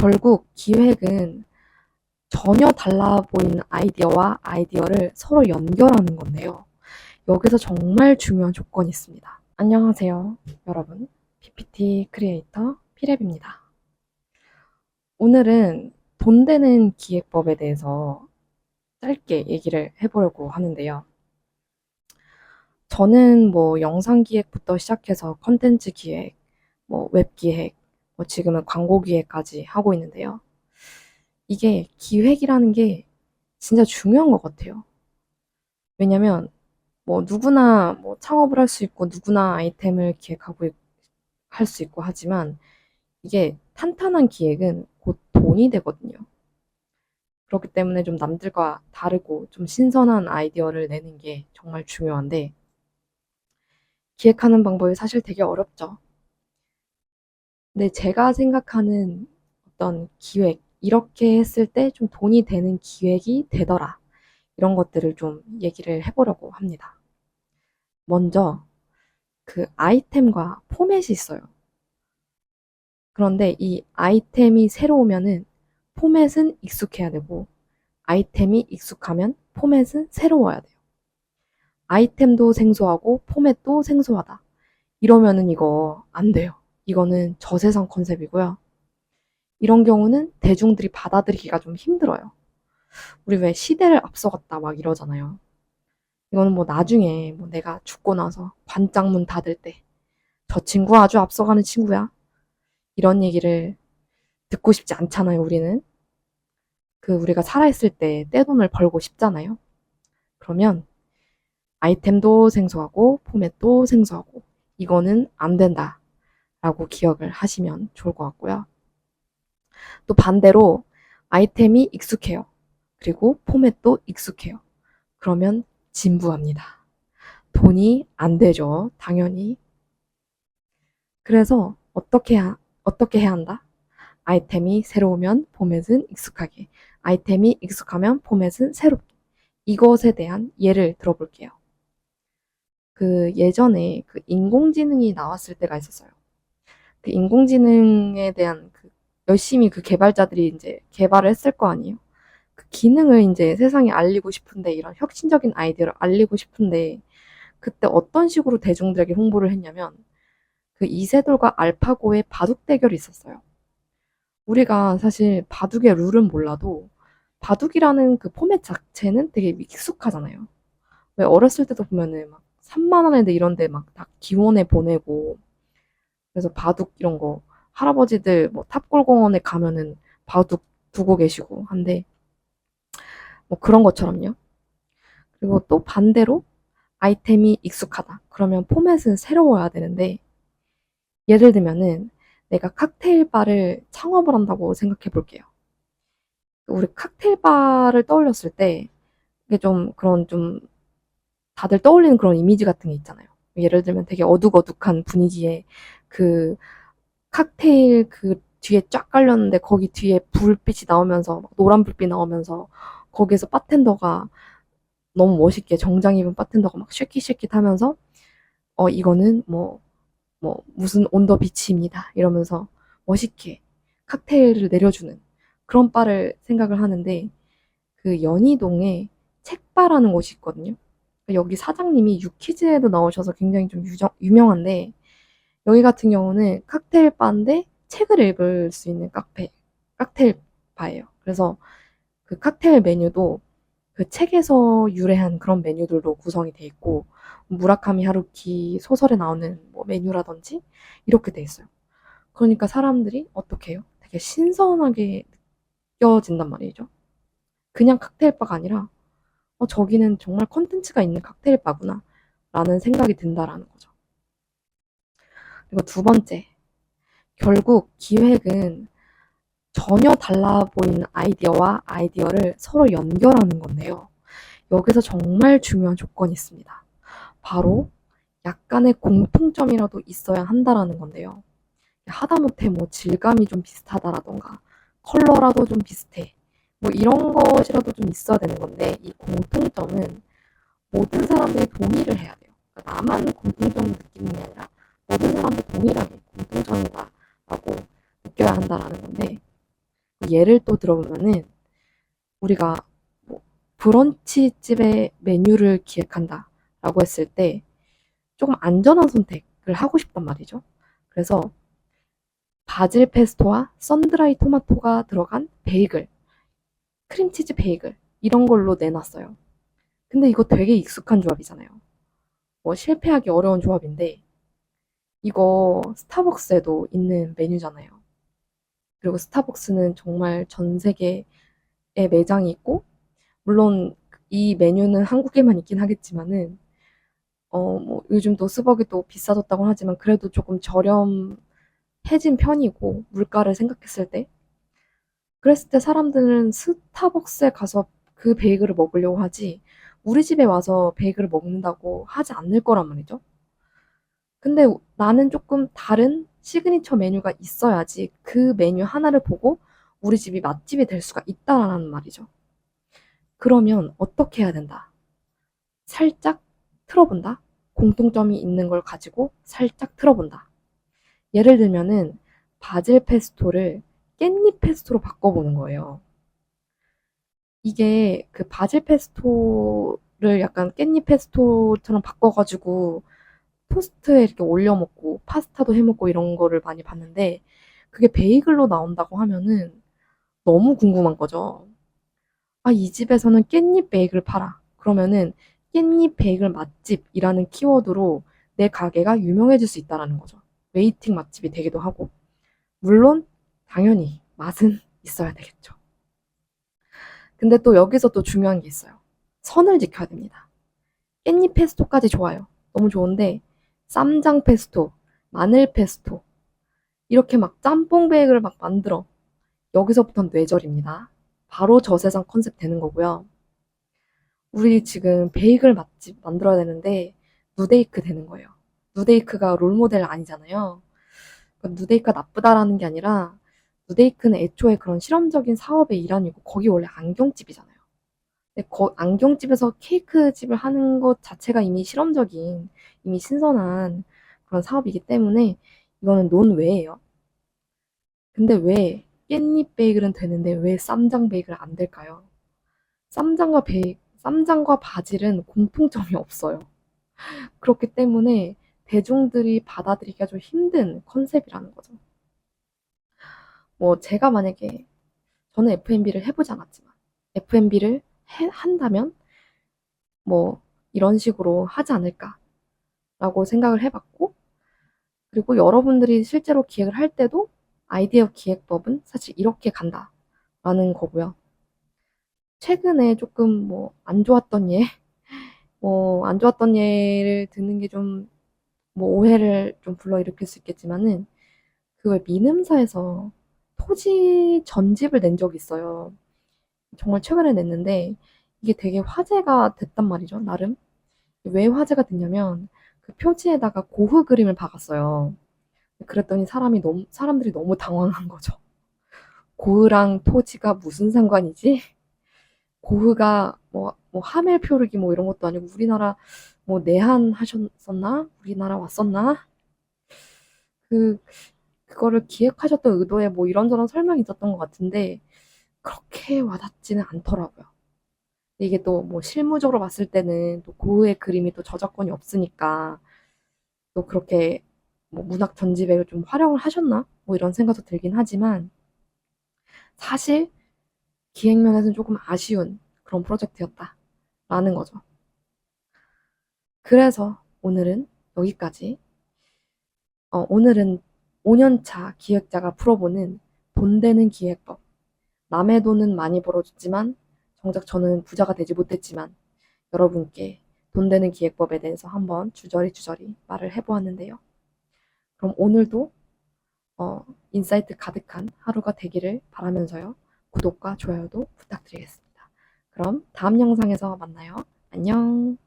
결국 기획은 전혀 달라 보이는 아이디어와 아이디어를 서로 연결하는 건데요. 여기서 정말 중요한 조건이 있습니다. 안녕하세요, 여러분. PPT 크리에이터 피랩입니다. 오늘은 돈 되는 기획법에 대해서 짧게 얘기를 해보려고 하는데요. 저는 영상 기획부터 시작해서 컨텐츠 기획, 웹 기획, 지금은 광고 기획까지 하고 있는데요. 이게 기획이라는 게 진짜 중요한 것 같아요. 왜냐면 누구나 창업을 할 수 있고 누구나 아이템을 기획하고 할 수 있고 하지만 이게 탄탄한 기획은 곧 돈이 되거든요. 그렇기 때문에 좀 남들과 다르고 좀 신선한 아이디어를 내는 게 정말 중요한데 기획하는 방법이 사실 되게 어렵죠. 근데 제가 생각하는 어떤 기획, 이렇게 했을 때 좀 돈이 되는 기획이 되더라. 이런 것들을 좀 얘기를 해보려고 합니다. 먼저 그 아이템과 포맷이 있어요. 그런데 이 아이템이 새로우면은 포맷은 익숙해야 되고 아이템이 익숙하면 포맷은 새로워야 돼요. 아이템도 생소하고 포맷도 생소하다. 이러면은 이거 안 돼요. 이거는 저세상 컨셉이고요. 이런 경우는 대중들이 받아들이기가 좀 힘들어요. 우리 왜 시대를 앞서갔다 막 이러잖아요. 이거는 나중에 내가 죽고 나서 관짝문 닫을 때 저 친구 아주 앞서가는 친구야. 이런 얘기를 듣고 싶지 않잖아요, 우리는. 우리가 살아있을 때 떼돈을 벌고 싶잖아요. 그러면 아이템도 생소하고 포맷도 생소하고 이거는 안 된다 라고 기억을 하시면 좋을 것 같고요. 또 반대로 아이템이 익숙해요. 그리고 포맷도 익숙해요. 그러면 진부합니다. 돈이 안 되죠, 당연히. 그래서 어떻게 해야 한다? 아이템이 새로우면 포맷은 익숙하게, 아이템이 익숙하면 포맷은 새롭게. 이것에 대한 예를 들어볼게요. 예전에 인공지능이 나왔을 때가 있었어요. 인공지능에 대한 열심히 개발자들이 이제 개발을 했을 거 아니에요. 기능을 이제 세상에 알리고 싶은데, 이런 혁신적인 아이디어를 알리고 싶은데, 그때 어떤 식으로 대중들에게 홍보를 했냐면, 이세돌과 알파고의 바둑 대결이 있었어요. 우리가 사실 바둑의 룰은 몰라도 바둑이라는 포맷 자체는 되게 익숙하잖아요. 왜 어렸을 때도 보면은 막 산만한 애들 이런 데 막 다 기원에 보내고, 그래서 바둑 이런 거 할아버지들 탑골공원에 가면은 바둑 두고 계시고 한데 그런 것처럼요. 그리고 또 반대로 아이템이 익숙하다. 그러면 포맷은 새로워야 되는데, 예를 들면은 내가 칵테일 바를 창업을 한다고 생각해 볼게요. 우리 칵테일 바를 떠올렸을 때 이게 좀 다들 떠올리는 그런 이미지 같은 게 있잖아요. 예를 들면 되게 어둑어둑한 분위기에 그 칵테일 뒤에 쫙 깔렸는데 거기 뒤에 불빛이 나오면서 노란 불빛 나오면서 거기에서 바텐더가 너무 멋있게 정장 입은 바텐더가 막 쉐킷쉐킷 하면서 이거는 무슨 온더 비치입니다 이러면서 멋있게 칵테일을 내려주는 그런 바를 생각을 하는데, 연희동에 책바라는 곳이 있거든요. 여기 사장님이 유퀴즈에도 나오셔서 굉장히 좀 유명한데, 여기 같은 경우는 칵테일 바인데 책을 읽을 수 있는 칵테일 바예요. 그래서 칵테일 메뉴도 책에서 유래한 그런 메뉴들로 구성이 돼 있고, 무라카미 하루키 소설에 나오는 메뉴라든지 이렇게 돼 있어요. 그러니까 사람들이 어떻게 해요? 되게 신선하게 느껴진단 말이죠. 그냥 칵테일 바가 아니라 저기는 정말 콘텐츠가 있는 칵테일 바구나 라는 생각이 든다라는 거죠. 그리고 두 번째, 결국 기획은 전혀 달라 보이는 아이디어와 아이디어를 서로 연결하는 건데요. 여기서 정말 중요한 조건이 있습니다. 바로 약간의 공통점이라도 있어야 한다라는 건데요. 하다못해 질감이 좀 비슷하다라던가 컬러라도 좀 비슷해, 이런 것이라도 좀 있어야 되는 건데, 이 공통점은 모든 사람들이 동의를 해야 돼요. 그러니까 나만 공통점을 느끼는 게 아니라 모든 사람들이 동일하게 공통점이다라고 느껴야 한다라는 건데, 예를 또 들어보면은 우리가 뭐 브런치 집의 메뉴를 기획한다라고 했을 때 조금 안전한 선택을 하고 싶단 말이죠. 그래서 바질 페스토와 썬드라이 토마토가 들어간 베이글, 크림치즈 베이글 이런 걸로 내놨어요. 근데 이거 되게 익숙한 조합이잖아요. 뭐 실패하기 어려운 조합인데 이거 스타벅스에도 있는 메뉴잖아요. 그리고 스타벅스는 정말 전 세계에 매장이 있고 물론 이 메뉴는 한국에만 있긴 하겠지만은 뭐 요즘 또 스벅이 또 비싸졌다고 하지만 그래도 조금 저렴해진 편이고 물가를 생각했을 때 그랬을 때 사람들은 스타벅스에 가서 그 베이글을 먹으려고 하지 우리 집에 와서 베이글을 먹는다고 하지 않을 거란 말이죠. 근데 나는 조금 다른 시그니처 메뉴가 있어야지 그 메뉴 하나를 보고 우리 집이 맛집이 될 수가 있다라는 말이죠. 그러면 어떻게 해야 된다? 살짝 틀어본다. 공통점이 있는 걸 가지고 살짝 틀어본다. 예를 들면은 바질 페스토를 깻잎 페스토로 바꿔보는 거예요. 이게 그 바질 페스토를 약간 깻잎 페스토처럼 바꿔가지고 토스트에 이렇게 올려 먹고 파스타도 해 먹고 이런 거를 많이 봤는데 그게 베이글로 나온다고 하면은 너무 궁금한 거죠. 아, 이 집에서는 깻잎 베이글 팔아. 그러면은 깻잎 베이글 맛집이라는 키워드로 내 가게가 유명해질 수 있다라는 거죠. 웨이팅 맛집이 되기도 하고. 물론 당연히 맛은 있어야 되겠죠. 근데 또 여기서 또 중요한 게 있어요. 선을 지켜야 됩니다. 깻잎 페스토까지 좋아요. 너무 좋은데 쌈장 페스토, 마늘 페스토 이렇게 막 짬뽕 베이글을 막 만들어. 여기서부터는 뇌절입니다. 바로 저세상 컨셉 되는 거고요. 우리 지금 베이글 맛집 만들어야 되는데 누데이크 되는 거예요. 누데이크가 롤모델 아니잖아요. 그러니까 누데이크가 나쁘다라는 게 아니라 누데이크는 애초에 그런 실험적인 사업의 일환이고 거기 원래 안경집이잖아요. 근데 안경집에서 케이크 집을 하는 것 자체가 이미 실험적인, 이미 신선한 그런 사업이기 때문에 이거는 논외예요. 근데 왜 깻잎 베이글은 되는데 왜 쌈장 베이글 안 될까요? 쌈장과 바질은 공통점이 없어요. 그렇기 때문에 대중들이 받아들이기가 좀 힘든 컨셉이라는 거죠. 뭐 제가 만약에 저는 F&B를 해보지 않았지만 F&B를 한다면 뭐 이런 식으로 하지 않을까라고 생각을 해봤고 그리고 여러분들이 실제로 기획을 할 때도 아이디어 기획법은 사실 이렇게 간다라는 거고요. 최근에 조금 뭐 안 좋았던 예, 뭐 안 좋았던 예를 듣는 게 좀 뭐 오해를 좀 불러일으킬 수 있겠지만은 그 왜 미음사에서 토지 전집을 낸 적이 있어요. 정말 최근에 냈는데 이게 되게 화제가 됐단 말이죠, 나름. 왜 화제가 됐냐면 그 표지에다가 고흐 그림을 박았어요. 그랬더니 사람들이 너무 당황한 거죠. 고흐랑 토지가 무슨 상관이지? 고흐가 뭐 하멜 표르기 뭐 이런 것도 아니고 우리나라 뭐 내한 하셨었나? 우리나라 왔었나? 그 그거를 기획하셨던 의도에 뭐 이런저런 설명이 있었던 것 같은데 그렇게 와닿지는 않더라고요. 이게 또 뭐 실무적으로 봤을 때는 또 고흐의 그림이 또 저작권이 없으니까 또 그렇게 뭐 문학 전집에 좀 활용을 하셨나? 뭐 이런 생각도 들긴 하지만 사실 기획면에서는 조금 아쉬운 그런 프로젝트였다라는 거죠. 그래서 오늘은 여기까지. 오늘은 5년차 기획자가 풀어보는 돈 되는 기획법. 남의 돈은 많이 벌어줬지만 정작 저는 부자가 되지 못했지만 여러분께 돈 되는 기획법에 대해서 한번 주저리 말을 해보았는데요. 그럼 오늘도 인사이트 가득한 하루가 되기를 바라면서요. 구독과 좋아요도 부탁드리겠습니다. 그럼 다음 영상에서 만나요. 안녕.